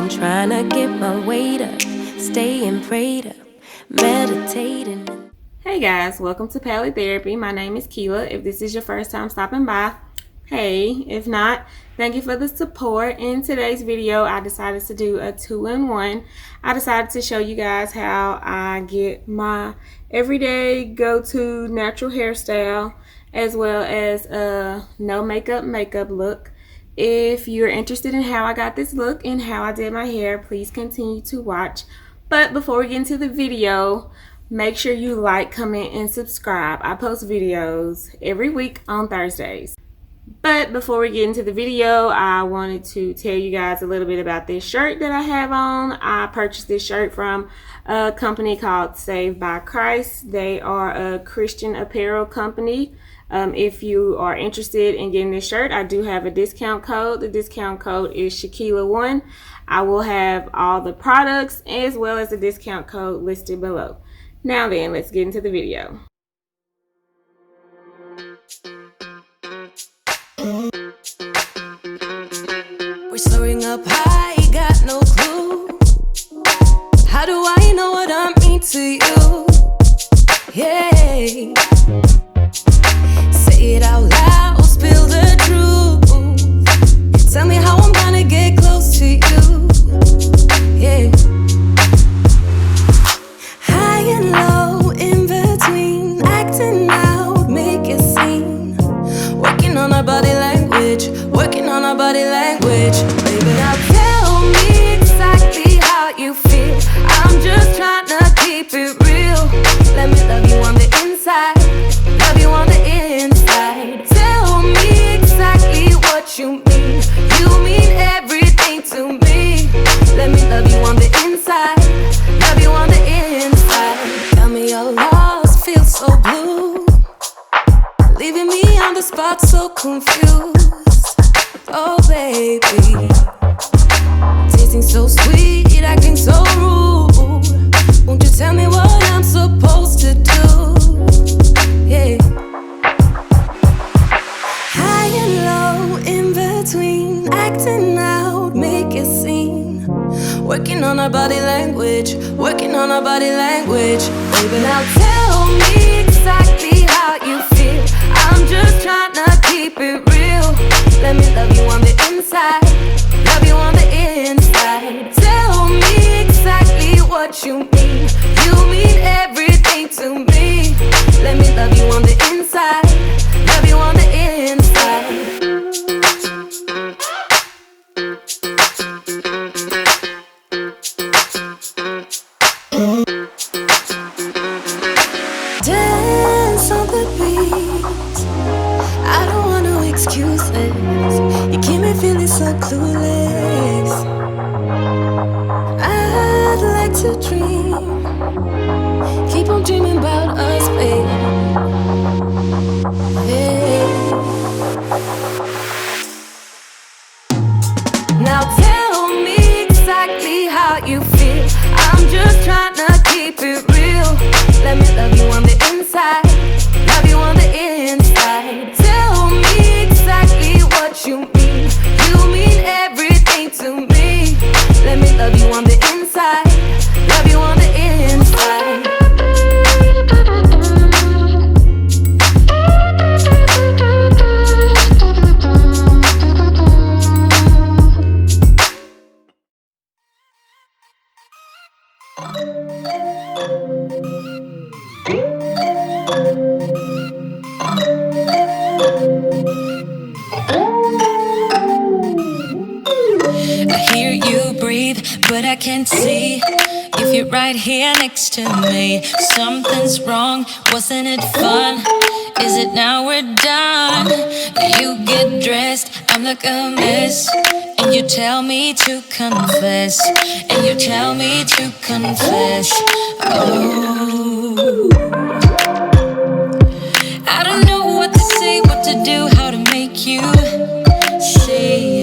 been trying to get my weight up, staying prayed up, meditating. Hey guys, welcome to Palette Therapy. My name is Keela. If this is your first time stopping by, hey. If not, thank you for the support. In today's video, I decided to do a 2-in-1. I decided to show you guys how I get my everyday go-to natural hairstyle as well as a no makeup look. If you're interested in how I got this look and how I did my hair, please continue to watch. But before we get into the video, make sure you like, comment, and subscribe. I post videos every week on Thursdays. But before we get into the video, I wanted to tell you guys a little bit about this shirt that I have on. I purchased this shirt from a company called Saved by Christ. They are a Christian apparel company. If you are interested in getting this shirt, I do have a discount code. The discount code is Shakila1. I will have all the products as well as the discount code listed below. Now then, let's get into the video. We're soaring up high, got no clue. How do I know what I mean to you? Yeah. Say it out loud, spill the truth. Tell me how I'm gonna get close to you. Yeah. High and low, in between, acting out, make a scene. Working on our body language, working on our body language. Baby, now tell me exactly how you feel. I'm just trying to keep it real. Let me love you on the inside, love you on the inside. Tell me exactly what you mean. You mean everything to me. Let me love you on the inside, love you on the inside. Tell me you're lost, feel so blue, leaving me on the spot so confused. Oh baby, tasting so sweet, acting so rude. Won't you tell me what I'm supposed to do? Yeah. High and low, in between, acting out, make a scene. Working on our body language, working on our body language. Baby, now tell me exactly how you feel. I'm just trying to keep it real. Let me love you on the inside, love you on the inside. Tell me exactly what you mean. You mean everything to me. Let me love you on the inside, love you on the inside. Dance on the beat, I don't want no excuses. You keep me feeling so clueless. I'd like to dream, keep on dreaming about us, baby. Yeah. Now tell me exactly how you feel. I'm just trying to keep it real. Let me love you on the inside, love you on the inside. Tell me exactly what you mean. You mean everything to me. Let me love you on the inside, love you on the inside. I hear you breathe, but I can't see if you're right here next to me. Something's wrong, wasn't it fun? Is it now we're done? You get dressed, I'm like a mess, and you tell me to confess, and you tell me to confess. Oh, I don't know what to say, what to do, how to make you see.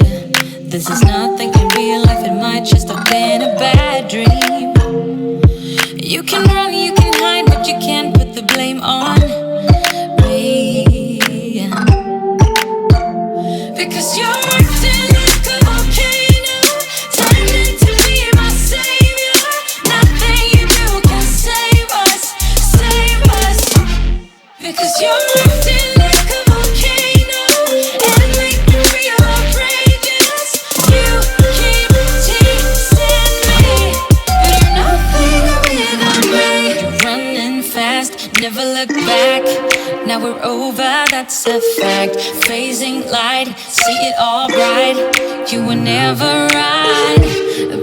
This is nothing in real life, it might just have been a bad dream. You can run, you can hide, but you can't put the blame on me. Because you're acting like a volcano, turning to now we're over, that's a fact. Phasing light, see it all bright. You were never right.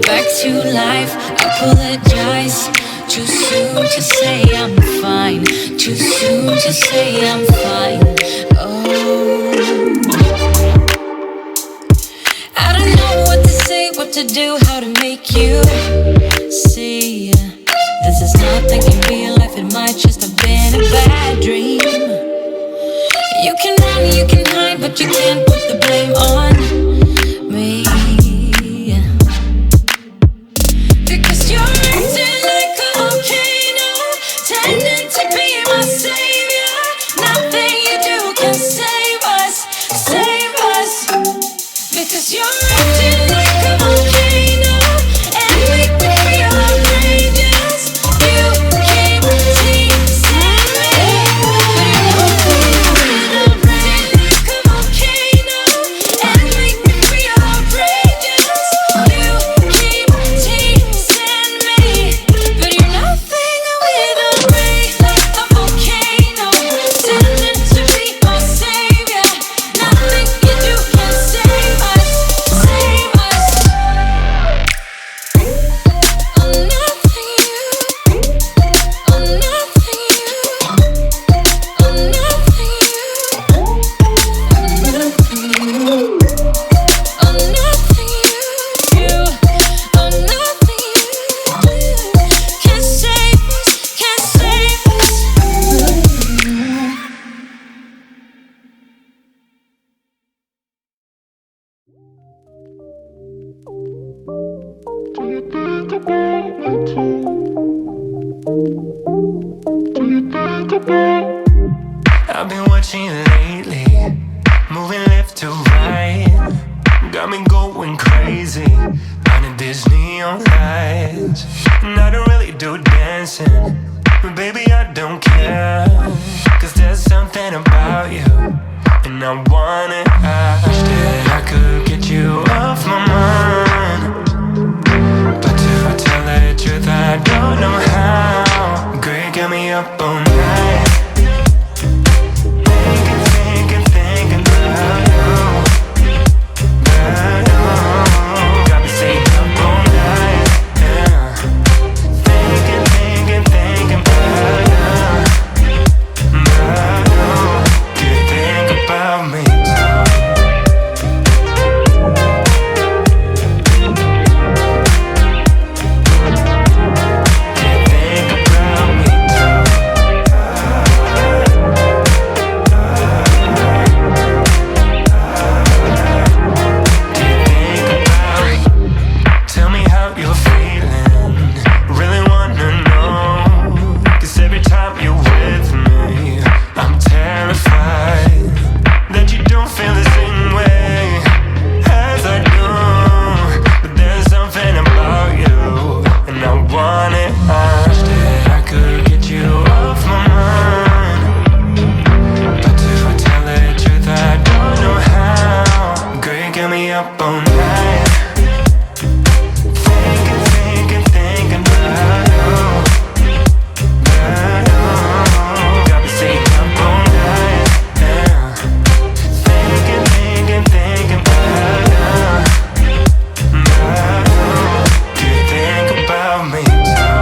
Back to life, apologize. Too soon to say I'm fine. Too soon to say I'm fine. Oh, I don't know what to say, what to do, how to make you see. This is not thinking real life, it might just have been a bad dream. You can run, you can hide, but you can't put the blame on me. Because you're acting like a volcano, tending to be my savior. Nothing you do can save us, save us. Because you're acting like a volcano and make me feel outrageous. You keep teasing me, but you're nothing like a volcano and make me feel outrageous. You keep teasing me, but you're nothing without me. Like a volcano, tending to be my savior. Nothing you do can save us, save us. Oh, nothing you, oh, nothing you, oh, nothing you, oh, nothing you, oh, nothing you, oh, nothing you can save us, can save us. I've been watching you lately, moving left to right. Got me going crazy under these neon lights. And I don't really do dancing, but baby I don't care. Cause there's something about you, and I wanna ask that I could get you off my mind. But to tell the truth I don't know how. Girl, you got me up all night, thinking about you, got me staying up all night, yeah. Thinking about you, do you think about me too?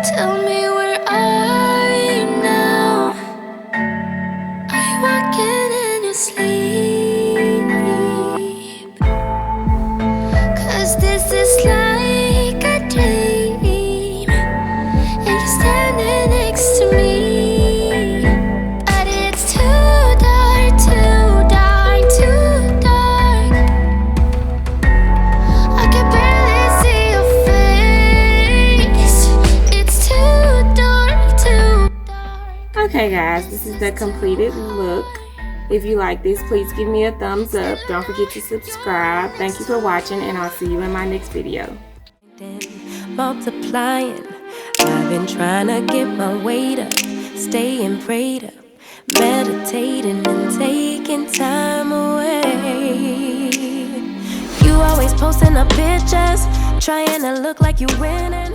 Tell me, where are you now? Are you walking in your sleep? 'Cause this is like a dream, and you're standing next to me. But it's too dark, too dark, too dark. I can barely see your face. It's too dark, too dark. Okay guys, this is the completed look. If you like this, please give me a thumbs up. Don't forget to subscribe. Thank you for watching, and I'll see you in my next video. Multiplying, I've been trying to get my weight up, staying prayed up, meditating and taking time away. You always posting up pictures, trying to look like you're winning.